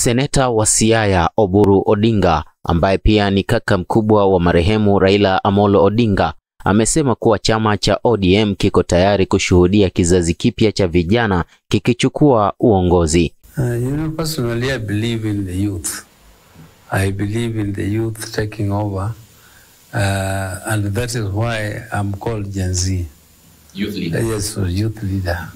Seneta wa Siaya Oburu Odinga, ambaye pia ni kaka mkubwa wa marehemu Raila Amolo Odinga, amesema kuwa chama cha ODM kiko tayari kushuhudia kizazi kipya cha vijana kikichukua uongozi. Personally, I believe in the youth. I believe in the youth taking over, and that is why I'm called Gen Z. Youth leader. Yes, youth leader.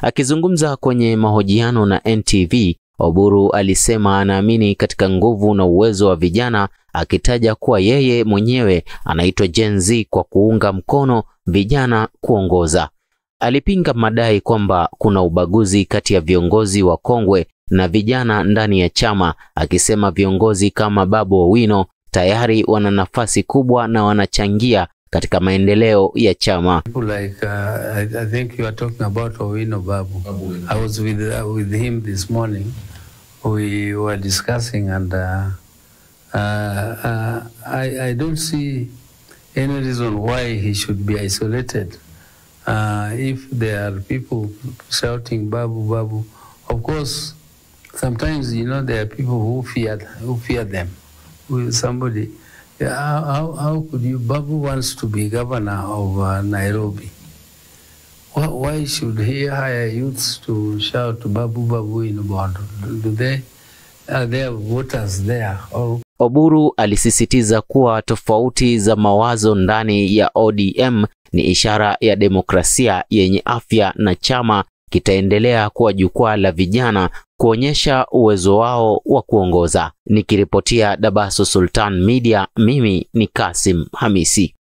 Akizungumza kwenye mahojiano na NTV, Oburu alisema anaamini katika nguvu na uwezo wa vijana, akitaja kuwa yeye mwenyewe anaitwa Gen Z kwa kuunga mkono vijana kuongoza. Alipinga madai kwamba kuna ubaguzi kati ya viongozi wa kongwe na vijana ndani ya chama, akisema viongozi kama Babu Owino tayari wana nafasi kubwa na wanachangia katika maendeleo ya chama. Like I think you are talking about Owino Babu. I was with him this morning. We were discussing, and I don't see any reason why he should be isolated. If there are people shouting Babu, Babu, of course, sometimes there are people who fear them. Somebody, how could you? Babu wants to be governor of Nairobi. Why should he hire youths to shout Babu, Babu in Bondo? Are there voters there? Oburu alisisitiza kuwa tofauti za mawazo ndani ya ODM ni ishara ya demokrasia yenye afya, na chama kitaendelea kuwa jukwaa la vijana kuonyesha uwezo wao wa kuongoza. Nikiripotia Dabaso Sultan Media, mimi ni Kasim Hamisi.